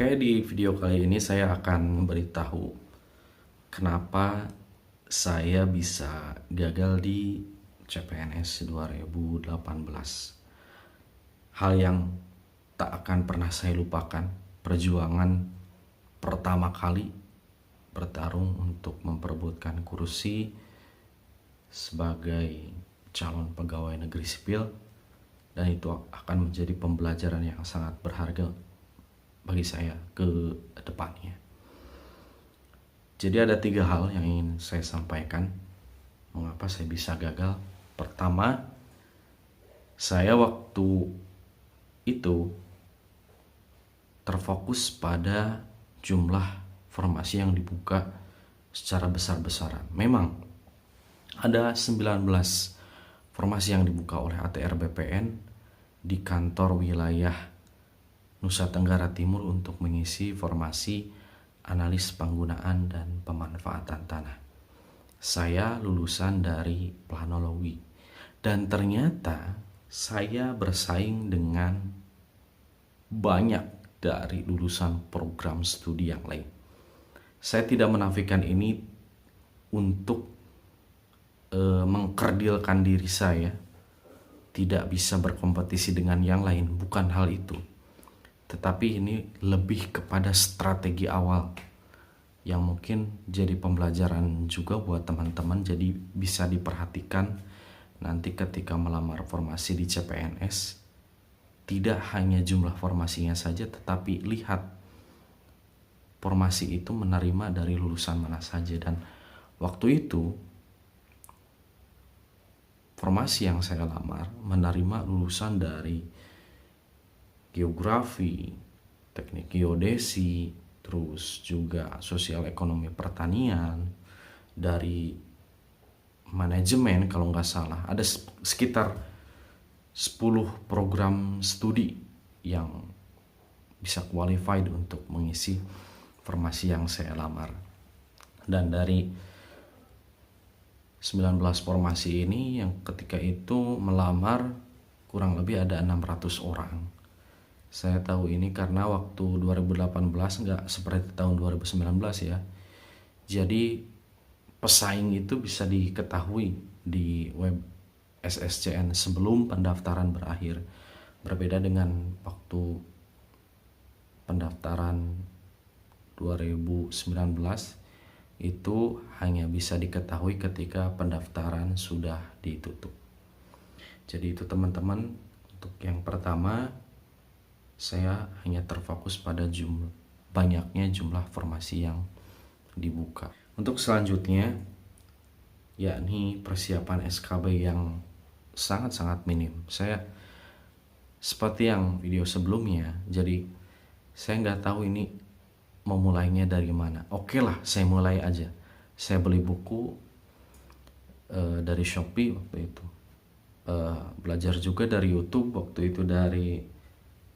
Oke, di video kali ini saya akan memberitahu kenapa saya bisa gagal di CPNS 2018. Hal yang tak akan pernah saya lupakan, perjuangan pertama kali bertarung untuk memperebutkan kursi sebagai calon pegawai negeri sipil, dan itu akan menjadi pembelajaran yang sangat berharga bagi saya ke depannya. Jadi ada 3 hal yang ingin saya sampaikan mengapa saya bisa gagal. Pertama, saya waktu itu terfokus pada jumlah formasi yang dibuka secara besar-besaran. Memang ada 19 formasi yang dibuka oleh ATR BPN di kantor wilayah Nusa Tenggara Timur untuk mengisi formasi analis penggunaan dan pemanfaatan tanah. Saya lulusan dari planologi dan ternyata saya bersaing dengan banyak dari lulusan program studi yang lain. Saya tidak menafikan ini untuk mengkerdilkan diri saya tidak bisa berkompetisi dengan yang lain, bukan hal itu. Tetapi ini lebih kepada strategi awal yang mungkin jadi pembelajaran juga buat teman-teman, jadi bisa diperhatikan nanti ketika melamar formasi di CPNS. Tidak hanya jumlah formasinya saja, tetapi lihat formasi itu menerima dari lulusan mana saja. Dan waktu itu formasi yang saya lamar menerima lulusan dari geografi, teknik geodesi, terus juga sosial ekonomi pertanian, dari manajemen kalau nggak salah. Ada sekitar 10 program studi yang bisa qualified untuk mengisi formasi yang saya lamar. Dan dari 19 formasi ini yang ketika itu melamar kurang lebih ada 600 orang. Saya tahu ini karena waktu 2018 nggak seperti tahun 2019 ya. Jadi pesaing itu bisa diketahui di web SSCN sebelum pendaftaran berakhir. Berbeda dengan waktu pendaftaran 2019, itu hanya bisa diketahui ketika pendaftaran sudah ditutup. Jadi itu teman-teman, untuk yang pertama saya hanya terfokus pada banyaknya jumlah formasi yang dibuka. Untuk selanjutnya, yakni persiapan SKB yang sangat-sangat minim. Saya seperti yang video sebelumnya, jadi saya nggak tahu ini memulainya dari mana. Oke lah, saya mulai aja. Saya beli buku dari Shopee waktu itu. Belajar juga dari YouTube waktu itu, dari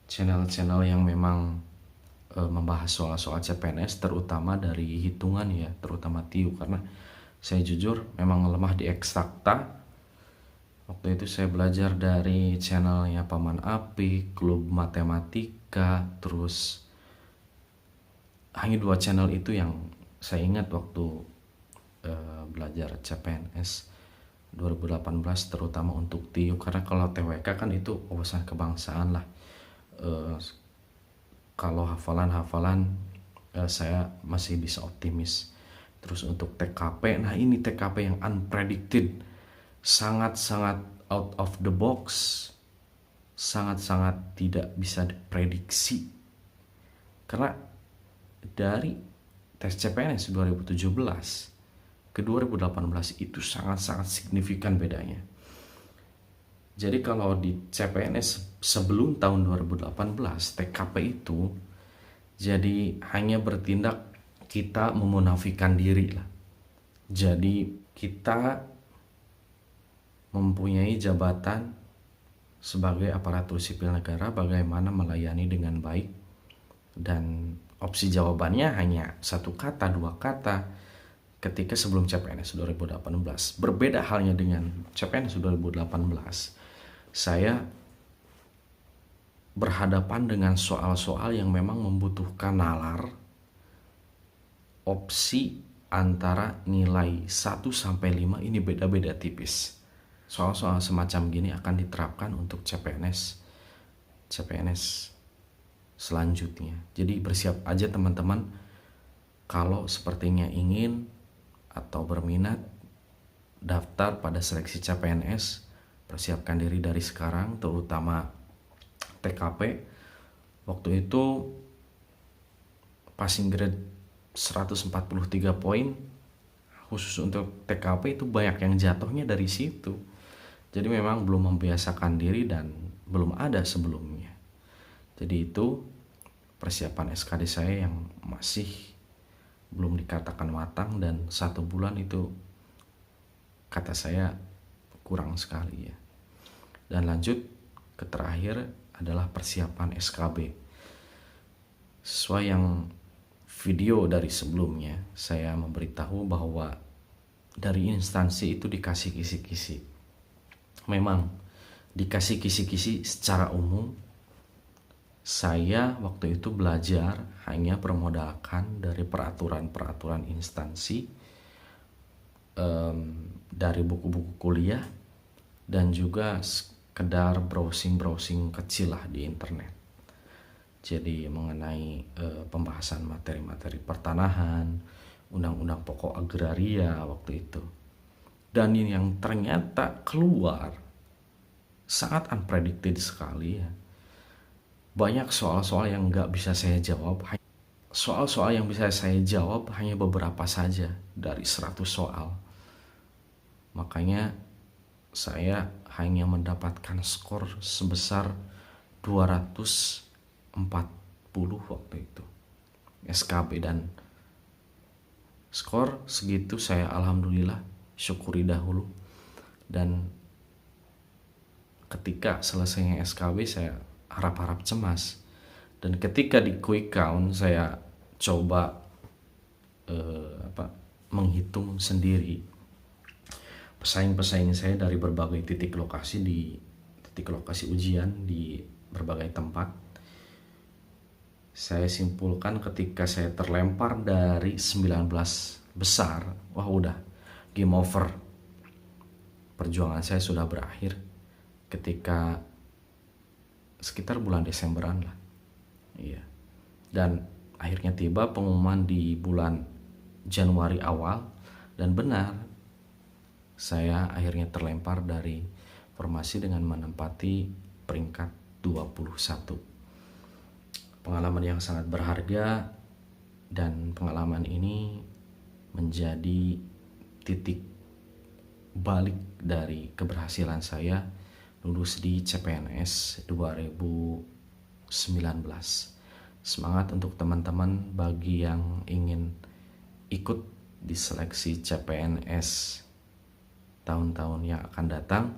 channel-channel yang memang membahas soal-soal CPNS, terutama dari hitungan ya, terutama TIU, karena saya jujur memang lemah di eksakta. Waktu itu saya belajar dari channelnya Paman Apik, Klub Matematika, terus hanya 2 channel itu yang saya ingat waktu belajar CPNS 2018, terutama untuk TIU, karena kalau TWK kan itu wawasan kebangsaan lah. Kalau hafalan saya masih bisa optimis. Terus untuk TKP, nah ini TKP yang unpredicted, sangat-sangat out of the box, sangat-sangat tidak bisa diprediksi. Karena dari tes CPNS 2017 ke 2018 itu sangat-sangat signifikan bedanya. Jadi kalau di CPNS sebelum tahun 2018, TKP itu jadi hanya bertindak kita memunafikan diri lah. Jadi kita mempunyai jabatan sebagai aparatur sipil negara, bagaimana melayani dengan baik, dan opsi jawabannya hanya 1 kata, 2 kata ketika sebelum CPNS 2018. Berbeda halnya dengan CPNS 2018. Saya berhadapan dengan soal-soal yang memang membutuhkan nalar, opsi antara nilai 1 sampai 5 ini beda-beda tipis. Soal-soal semacam gini akan diterapkan untuk CPNS selanjutnya. Jadi bersiap aja teman-teman, kalau sepertinya ingin atau berminat daftar pada seleksi CPNS, persiapkan diri dari sekarang, terutama TKP. Waktu itu passing grade 143 poin, khusus untuk TKP itu banyak yang jatuhnya dari situ. Jadi memang belum membiasakan diri dan belum ada sebelumnya. Jadi itu persiapan SKD saya yang masih belum dikatakan matang, dan 1 bulan itu kata saya kurang sekali ya. Dan lanjut ke terakhir adalah persiapan SKB. Sesuai yang video dari sebelumnya, saya memberitahu bahwa dari instansi itu dikasih kisi-kisi. Memang dikasih kisi-kisi secara umum. Saya waktu itu belajar hanya bermodalkan dari peraturan-peraturan instansi, dari buku-buku kuliah, dan juga sekedar browsing-browsing kecil lah di internet. Jadi mengenai pembahasan materi-materi pertanahan, undang-undang pokok agraria waktu itu. Dan ini yang ternyata keluar sangat unpredicted sekali ya. Banyak soal-soal yang nggak bisa saya jawab. Soal-soal yang bisa saya jawab hanya beberapa saja dari 100 soal. Makanya saya hanya mendapatkan skor sebesar 240 waktu itu SKB, dan skor segitu saya alhamdulillah syukuri dahulu. Dan ketika selesainya SKB saya harap-harap cemas, dan ketika di quick count saya coba menghitung sendiri pesaing-pesaing saya dari berbagai titik lokasi ujian di berbagai tempat. Saya simpulkan ketika saya terlempar dari 19 besar, wah udah game over, perjuangan saya sudah berakhir. Ketika sekitar bulan Desemberan lah, iya. Dan akhirnya tiba pengumuman di bulan Januari awal, dan benar, saya akhirnya terlempar dari formasi dengan menempati peringkat 21. Pengalaman yang sangat berharga, dan pengalaman ini menjadi titik balik dari keberhasilan saya lulus di CPNS 2019. Semangat untuk teman-teman bagi yang ingin ikut di seleksi CPNS tahun-tahun yang akan datang.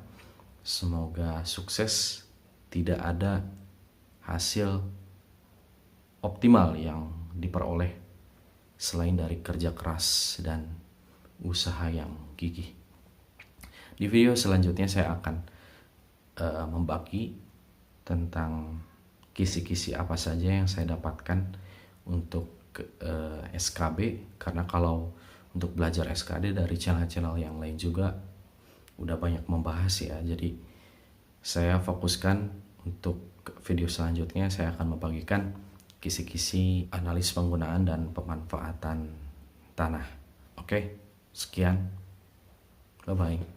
Semoga sukses, tidak ada hasil optimal yang diperoleh selain dari kerja keras dan usaha yang gigih. Di video selanjutnya saya akan membagi tentang kisi-kisi apa saja yang saya dapatkan untuk SKB, karena kalau untuk belajar SKD dari channel-channel yang lain juga udah banyak membahas ya. Jadi saya fokuskan untuk video selanjutnya, saya akan membagikan kisi-kisi analis penggunaan dan pemanfaatan tanah. Oke, sekian, bye bye.